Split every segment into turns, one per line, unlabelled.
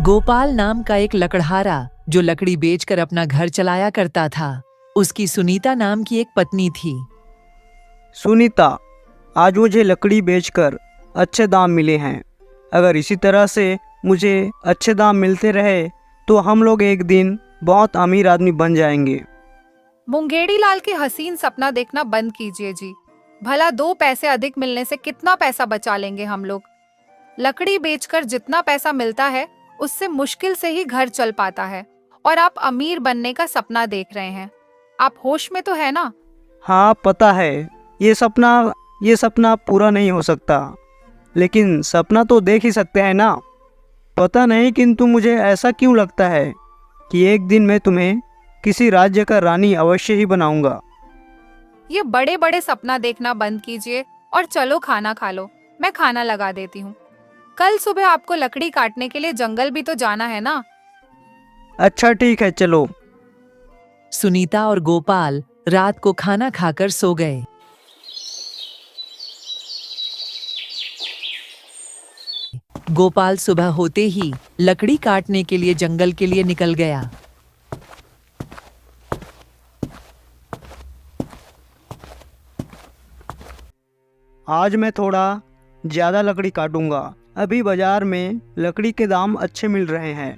गोपाल नाम का एक लकड़हारा जो लकड़ी बेचकर अपना घर चलाया करता था। उसकी सुनीता नाम की एक पत्नी थी।
सुनीता, आज मुझे लकड़ी बेचकर अच्छे दाम मिले हैं। अगर इसी तरह से मुझे अच्छे दाम मिलते रहे तो हम लोग एक दिन बहुत अमीर आदमी बन जाएंगे।
मुंगेड़ी लाल के हसीन सपना देखना बंद कीजिए जी। भला 2 पैसे अधिक मिलने से कितना पैसा बचा लेंगे हम लोग। लकड़ी बेचकर जितना पैसा मिलता है उससे मुश्किल से ही घर चल पाता है, और आप अमीर बनने का सपना देख रहे हैं। आप होश में तो है ना?
हाँ, पता है। ये सपना पूरा नहीं हो सकता, लेकिन सपना तो देख ही सकते हैं ना। पता नहीं, किंतु मुझे ऐसा क्यों लगता है कि एक दिन मैं तुम्हें किसी राज्य का रानी अवश्य ही बनाऊंगा।
ये बड़े बड़े सपना देखना बंद कीजिए और चलो खाना खा लो। मैं खाना लगा देती हूँ। कल सुबह आपको लकड़ी काटने के लिए जंगल भी तो जाना है ना।
अच्छा, ठीक है, चलो।
सुनीता और गोपाल रात को खाना खाकर सो गए। गोपाल सुबह होते ही लकड़ी काटने के लिए जंगल के लिए निकल गया।
आज मैं थोड़ा ज़्यादा लकड़ी काटूंगा। अभी बाजार में लकड़ी के दाम अच्छे मिल रहे हैं।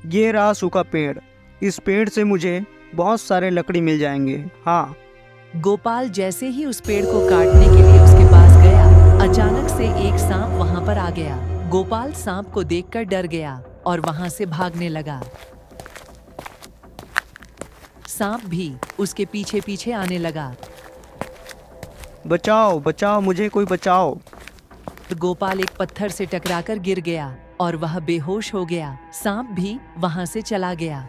ये रहा सूखा पेड़। इस पेड़ से मुझे बहुत सारे लकड़ी मिल जाएंगे। हाँ।
गोपाल जैसे ही उस पेड़ को काटने के लिए उसके पास गया, अचानक से एक सांप वहां पर आ गया। गोपाल सांप को देखकर डर गया और वहां से भागने लगा। सांप भी उसके पीछे पीछे आने लगा।
बचाओ बचाओ, मुझे कोई बचाओ।
गोपाल एक पत्थर से टकराकर गिर गया और वह बेहोश हो गया। सांप भी वहां से चला गया।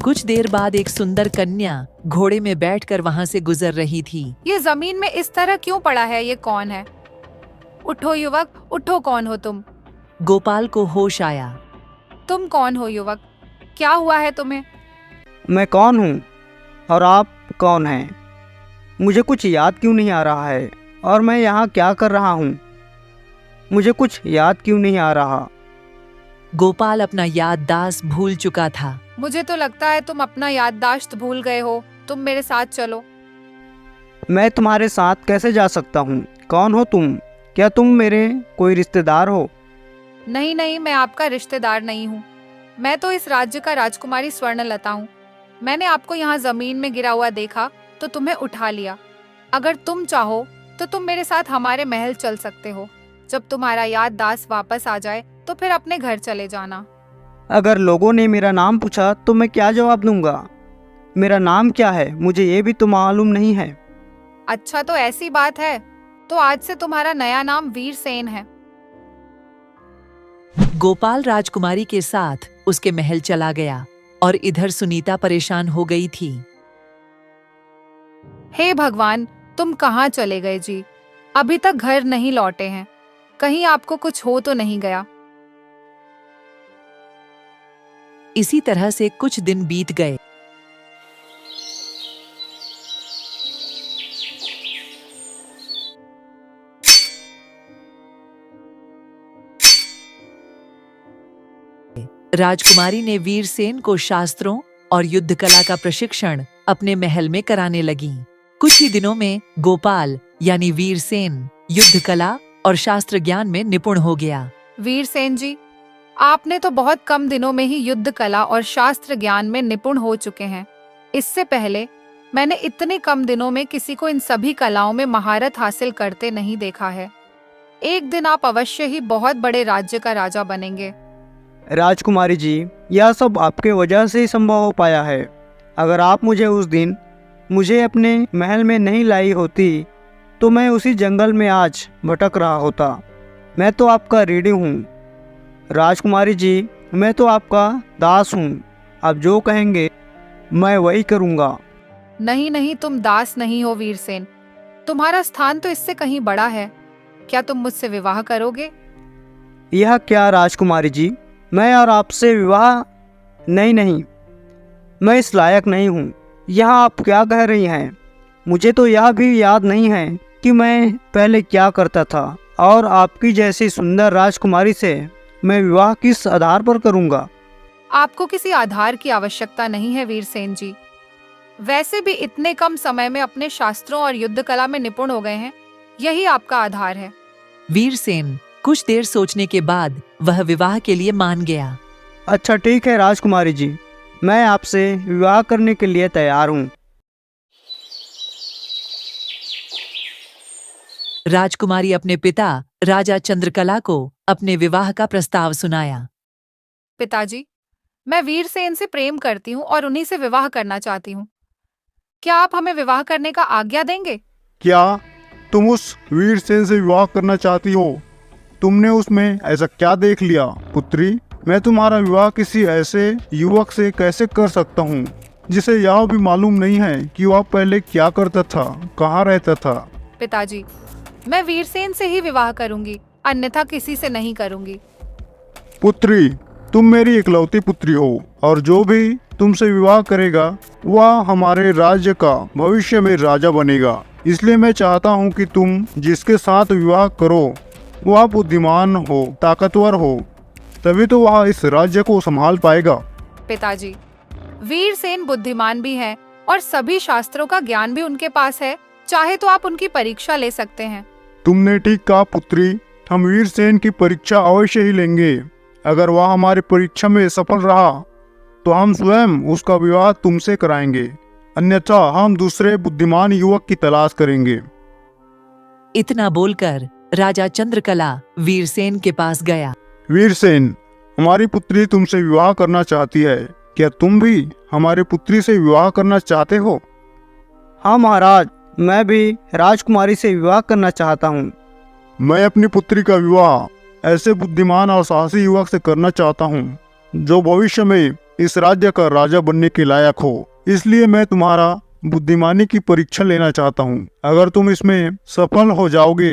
कुछ देर बाद एक सुंदर कन्या घोड़े में बैठकर वहां से गुजर रही थी।
ये जमीन में इस तरह क्यों पड़ा है? ये कौन है? उठो युवक, उठो। कौन हो तुम?
गोपाल को होश आया।
तुम कौन हो युवक? क्या हुआ है तुम्हें?
मैं कौन हूँ और आप कौन हैं? मुझे कुछ याद क्यों नहीं आ रहा है, और मैं यहाँ क्या कर रहा हूँ? मुझे कुछ याद क्यों नहीं आ रहा?
गोपाल अपना याददाश्त भूल चुका था।
मुझे तो लगता है तुम अपना याददाश्त भूल गए हो। तुम मेरे साथ चलो।
मैं तुम्हारे साथ कैसे जा सकता हूँ? कौन हो तुम? क्या तुम मेरे कोई रिश्तेदार हो?
नहीं नहीं, मैं आपका रिश्तेदार नहीं हूँ। मैं तो इस राज्य का राजकुमारी स्वर्णलता हूँ। मैंने आपको यहाँ जमीन में गिरा हुआ देखा तो तुम्हें उठा लिया। अगर तुम चाहो तो तुम मेरे साथ हमारे महल चल सकते हो। जब तुम्हारा याददाश्त वापस आ जाए तो फिर अपने घर चले जाना।
अगर लोगों ने मेरा नाम पूछा तो मैं क्या जवाब दूंगा? मेरा नाम क्या है मुझे ये भी तो मालूम नहीं है।
अच्छा, तो ऐसी बात है। तो आज से तुम्हारा नया नाम वीरसेन है।
गोपाल राजकुमारी के साथ उसके महल चला गया और इधर सुनीता परेशान हो गई थी।
हे भगवान, तुम कहाँ चले गए जी? अभी तक घर नहीं लौटे हैं। कहीं आपको कुछ हो तो नहीं गया?
इसी तरह से कुछ दिन बीत गए। राजकुमारी ने वीरसेन को शास्त्रों और युद्ध कला का प्रशिक्षण अपने महल में कराने लगी। कुछ ही दिनों में गोपाल यानी वीरसेन युद्ध कला और शास्त्र ज्ञान में निपुण हो गया।
वीरसेन जी, आपने तो बहुत कम दिनों में ही युद्ध कला और शास्त्र ज्ञान में निपुण हो चुके हैं। इससे पहले मैंने इतने कम दिनों में किसी को इन सभी कलाओं में महारत हासिल करते नहीं देखा है। एक दिन आप अवश्य ही बहुत बड़े राज्य का राजा बनेंगे।
राजकुमारी जी, यह सब आपके वजह से ही संभव हो पाया है। अगर आप मुझे अपने महल में नहीं लाई होती तो मैं उसी जंगल में आज भटक रहा होता। मैं तो आपका ऋणी हूँ राजकुमारी जी, मैं तो आपका दास हूँ। आप जो कहेंगे मैं वही करूँगा।
नहीं नहीं, तुम दास नहीं हो वीरसेन। तुम्हारा स्थान तो इससे कहीं बड़ा है। क्या तुम मुझसे विवाह करोगे?
यह क्या राजकुमारी जी, मैं और आपसे विवाह? नहीं, मैं इस लायक नहीं हूँ। यहाँ आप क्या कह रही हैं? मुझे तो यह भी याद नहीं है कि मैं पहले क्या करता था, और आपकी जैसी सुंदर राजकुमारी से मैं विवाह किस आधार पर करूंगा।
आपको किसी आधार की आवश्यकता नहीं है वीरसेन जी। वैसे भी इतने कम समय में अपने शास्त्रों और युद्ध कला में निपुण हो गए हैं, यही आपका आधार है।
वीरसेन कुछ देर सोचने के बाद वह विवाह के लिए मान गया।
अच्छा ठीक है राजकुमारी जी, मैं आपसे विवाह करने के लिए तैयार हूँ।
राजकुमारी अपने पिता राजा चंद्रकला को अपने विवाह का प्रस्ताव सुनाया।
पिताजी, मैं वीरसेन से प्रेम करती हूँ और उन्हीं से विवाह करना चाहती हूँ। क्या आप हमें विवाह करने का आज्ञा देंगे?
क्या तुम उस वीरसेन से विवाह करना चाहती हो? तुमने उसमें ऐसा क्या देख लिया पुत्री? मैं तुम्हारा विवाह किसी ऐसे युवक से कैसे कर सकता हूँ जिसे यह भी मालूम नहीं है कि वह पहले क्या करता था, कहाँ रहता था।
पिताजी, मैं वीरसेन से ही विवाह करूंगी, अन्यथा किसी से नहीं करूंगी।
पुत्री, तुम मेरी इकलौती पुत्री हो और जो भी तुमसे विवाह करेगा वह हमारे राज्य का भविष्य में राजा बनेगा। इसलिए मैं चाहता हूँ कि तुम जिसके साथ विवाह करो वह बुद्धिमान हो, ताकतवर हो, तभी तो वह इस राज्य को संभाल पाएगा।
पिताजी, वीरसेन बुद्धिमान भी है और सभी शास्त्रों का ज्ञान भी उनके पास है। चाहे तो आप उनकी परीक्षा ले सकते हैं।
तुमने ठीक कहा पुत्री, हम वीरसेन की परीक्षा अवश्य ही लेंगे। अगर वह हमारी परीक्षा में सफल रहा तो हम स्वयं उसका विवाह तुमसे कराएंगे, अन्यथा हम दूसरे बुद्धिमान युवक की तलाश करेंगे।
इतना बोलकर राजा चंद्रकला वीरसेन के पास गया।
वीरसेन, हमारी पुत्री तुमसे विवाह करना चाहती है। क्या तुम भी हमारी पुत्री से विवाह करना चाहते हो?
हाँ महाराज, मैं भी राजकुमारी से विवाह करना चाहता हूँ।
मैं अपनी पुत्री का विवाह ऐसे बुद्धिमान और साहसी युवक से करना चाहता हूँ जो भविष्य में इस राज्य का राजा बनने के लायक हो। इसलिए मैं तुम्हारा बुद्धिमानी की परीक्षा लेना चाहता हूँ। अगर तुम इसमें सफल हो जाओगे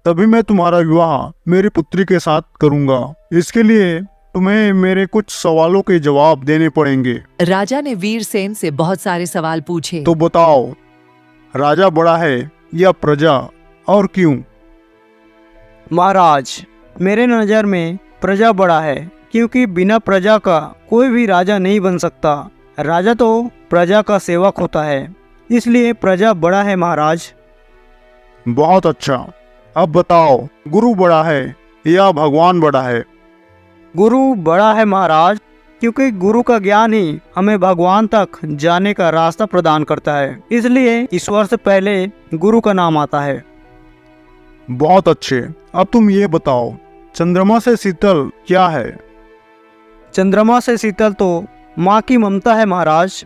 तभी मैं तुम्हारा विवाह मेरी पुत्री के साथ करूँगा। इसके लिए तुम्हें मेरे कुछ सवालों के जवाब देने पड़ेंगे।
राजा ने वीरसेन से बहुत सारे सवाल पूछे।
तो बताओ, राजा बड़ा है या प्रजा, और क्यों?
महाराज, मेरे नज़र में प्रजा बड़ा है, क्योंकि बिना प्रजा का कोई भी राजा नहीं बन सकता। राजा तो प्रजा का सेवक होता है, इसलिए प्रजा बड़ा है महाराज।
बहुत अच्छा। अब बताओ, गुरु बड़ा है या भगवान बड़ा है?
गुरु बड़ा है महाराज, क्योंकि गुरु का ज्ञान ही हमें भगवान तक जाने का रास्ता प्रदान करता है। इसलिए ईश्वर से पहले गुरु का नाम आता है।
बहुत अच्छे। अब तुम ये बताओ, चंद्रमा से शीतल क्या है?
चंद्रमा से शीतल तो माँ की ममता है महाराज,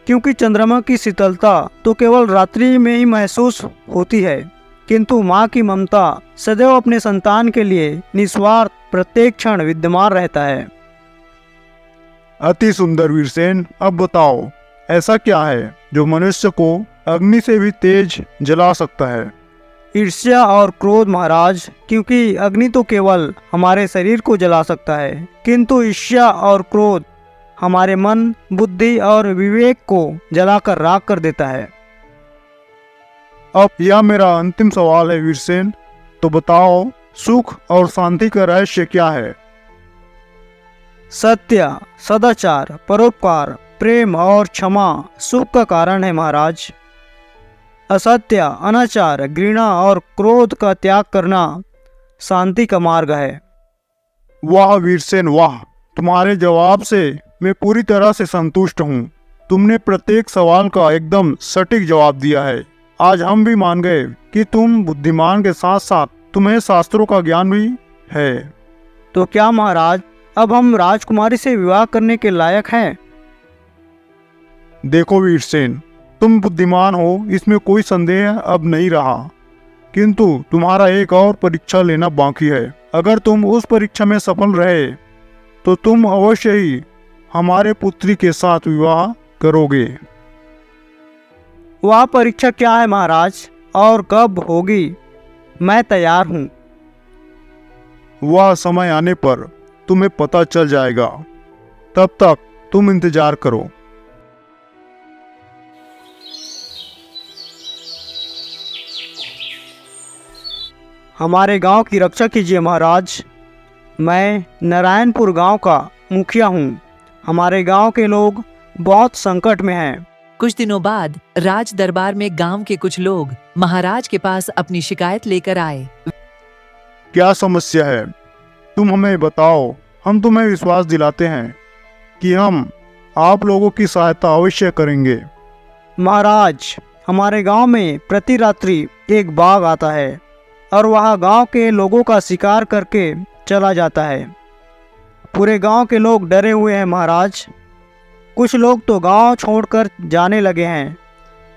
क्योंकि चंद्रमा की शीतलता तो केवल रात्रि में ही महसूस होती है, किंतु माँ की ममता सदैव अपने संतान के लिए निस्वार्थ प्रत्येक क्षण विद्यमान रहता है।
अति सुंदर वीरसेन। अब बताओ, ऐसा क्या है जो मनुष्य को अग्नि से भी तेज जला सकता है?
ईर्ष्या और क्रोध महाराज, क्योंकि अग्नि तो केवल हमारे शरीर को जला सकता है, किंतु ईर्ष्या और क्रोध हमारे मन, बुद्धि और विवेक को जलाकर राख कर देता है।
अब यह मेरा अंतिम सवाल है वीरसेन, तो बताओ, सुख और शांति का रहस्य क्या है?
सत्य, सदाचार, परोपकार, प्रेम और क्षमा सुख का कारण है महाराज। असत्य, अनाचार, घृणा और क्रोध का त्याग करना शांति का मार्ग है।
वाह वीरसेन वाह, तुम्हारे जवाब से मैं पूरी तरह से संतुष्ट हूँ। तुमने प्रत्येक सवाल का एकदम सटीक जवाब दिया है। आज हम भी मान गए कि तुम बुद्धिमान के साथ साथ तुम्हें शास्त्रों का ज्ञान भी है।
तो क्या महाराज, अब हम राजकुमारी से विवाह करने के लायक हैं?
देखो वीरसेन, तुम बुद्धिमान हो, इसमें कोई संदेह अब नहीं रहा, किंतु तुम्हारा एक और परीक्षा लेना बाकी है। अगर तुम उस परीक्षा में सफल रहे तो तुम अवश्य ही हमारे पुत्री के साथ विवाह करोगे।
वह परीक्षा क्या है महाराज, और कब होगी? मैं तैयार हूँ।
वह समय आने पर तुम्हें पता चल जाएगा। तब तक तुम इंतजार करो।
हमारे गांव की रक्षा कीजिए महाराज। मैं नारायणपुर गांव का मुखिया हूँ। हमारे गांव के लोग बहुत संकट में हैं।
कुछ दिनों बाद राज दरबार में गांव के कुछ लोग महाराज के पास अपनी शिकायत लेकर आए।
क्या समस्या है? तुम हमें बताओ। हम तुम्हें विश्वास दिलाते हैं कि हम आप लोगों की सहायता अवश्य करेंगे।
महाराज, हमारे गांव में प्रति रात्रि एक बाघ आता है और वह गांव के लोगों का शिकार करके चला जाता है। पूरे गांव के लोग डरे हुए हैं महाराज। कुछ लोग तो गांव छोड़कर जाने लगे हैं।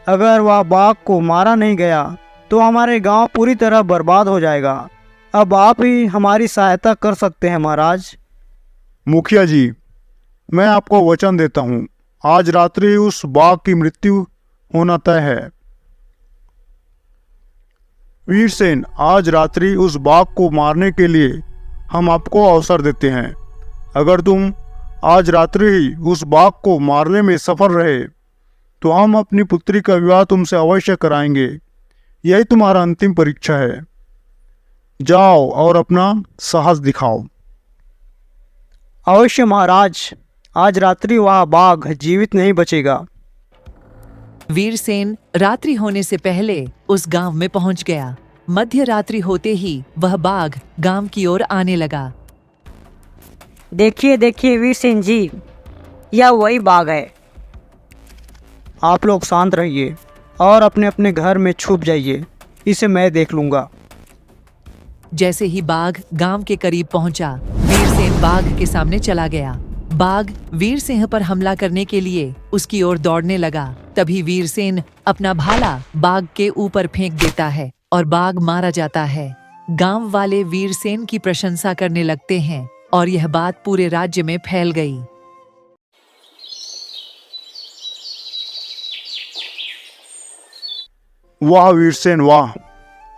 अगर वह बाघ को मारा नहीं गया तो हमारे गांव पूरी तरह बर्बाद हो जाएगा। अब आप ही हमारी सहायता कर सकते हैं महाराज।
मुखिया जी, मैं आपको वचन देता हूँ, आज रात्रि उस बाघ की मृत्यु होना तय है। वीरसेन, आज रात्रि उस बाघ को मारने के लिए हम आपको अवसर देते हैं। अगर तुम आज रात्रि ही उस बाघ को मारने में सफल रहे तो हम अपनी पुत्री का विवाह तुमसे अवश्य कराएंगे। यही तुम्हारा अंतिम परीक्षा है। जाओ और अपना साहस दिखाओ।
अवश्य महाराज, आज रात्रि वह बाघ जीवित नहीं बचेगा।
वीरसेन रात्रि होने से पहले उस गांव में पहुंच गया। मध्य रात्रि होते ही वह बाघ गांव की ओर आने लगा।
देखिए देखिए वीरसेन जी, यह वही बाघ है।
आप लोग शांत रहिए और अपने अपने घर में छुप जाइए। इसे मैं देख लूँगा।
जैसे ही बाघ गांव के करीब पहुंचा, वीरसेन बाघ के सामने चला गया। बाघ वीरसिंह पर हमला करने के लिए उसकी ओर दौड़ने लगा। तभी वीरसेन अपना भाला बाघ के ऊपर फेंक देता है और बाघ मारा जाता है। गांव वाले वीरसेन की प्रशंसा करने लगते हैं और यह बात पूरे राज्य में फैल गई।
वाह वीरसेन वाह,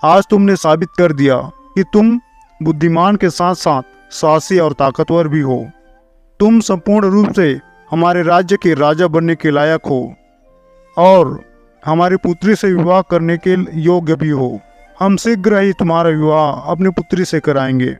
आज तुमने साबित कर दिया कि तुम बुद्धिमान के साथ साथ साहसी और ताकतवर भी हो। तुम संपूर्ण रूप से हमारे राज्य के राजा बनने के लायक हो और हमारी पुत्री से विवाह करने के योग्य भी हो। हम शीघ्र ही तुम्हारा विवाह अपनी पुत्री से कराएंगे।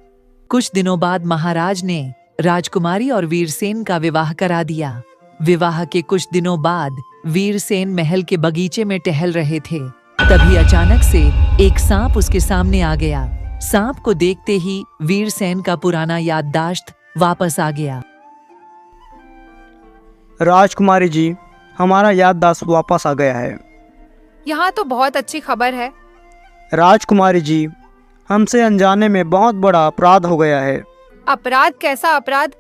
कुछ दिनों बाद महाराज ने राजकुमारी और वीरसेन का विवाह करा दिया। विवाह के कुछ दिनों बाद वीरसेन महल के बगीचे में टहल रहे थे। तभी अचानक से एक सांप उसके सामने आ गया। सांप को देखते ही वीरसेन का पुराना याददाश्त वापस आ गया।
राजकुमारी जी, हमारा याददाश्त वापस आ गया है।
यहाँ तो बहुत अच्छी खबर है।
राजकुमारी जी, हमसे अनजाने में बहुत बड़ा अपराध हो गया है।
अपराध? कैसा अपराध?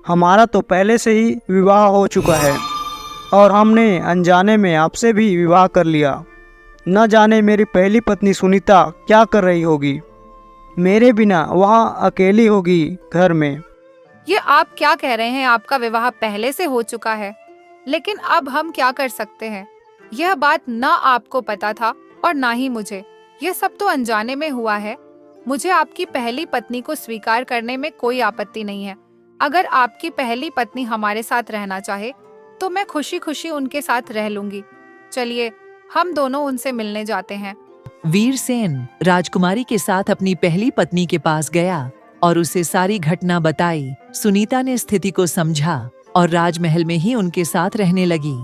हमारा तो पहले से ही विवाह हो चुका है और हमने अनजाने में आपसे भी विवाह कर लिया। न जाने मेरी पहली पत्नी सुनीता क्या कर रही होगी। मेरे बिना वह अकेली होगी घर में।
ये आप क्या कह रहे हैं? आपका विवाह पहले से हो चुका है, लेकिन अब हम क्या कर सकते हैं? यह बात ना आपको पता था और ना ही मुझे। यह सब तो अनजाने में हुआ है। मुझे आपकी पहली पत्नी को स्वीकार करने में कोई आपत्ति नहीं है। अगर आपकी पहली पत्नी हमारे साथ रहना चाहे तो मैं खुशी खुशी उनके साथ रह लूंगी। चलिए, हम दोनों उनसे मिलने जाते हैं।
वीरसेन राजकुमारी के साथ अपनी पहली पत्नी के पास गया और उसे सारी घटना बताई। सुनीता ने स्थिति को समझा और राजमहल में ही उनके साथ रहने लगी।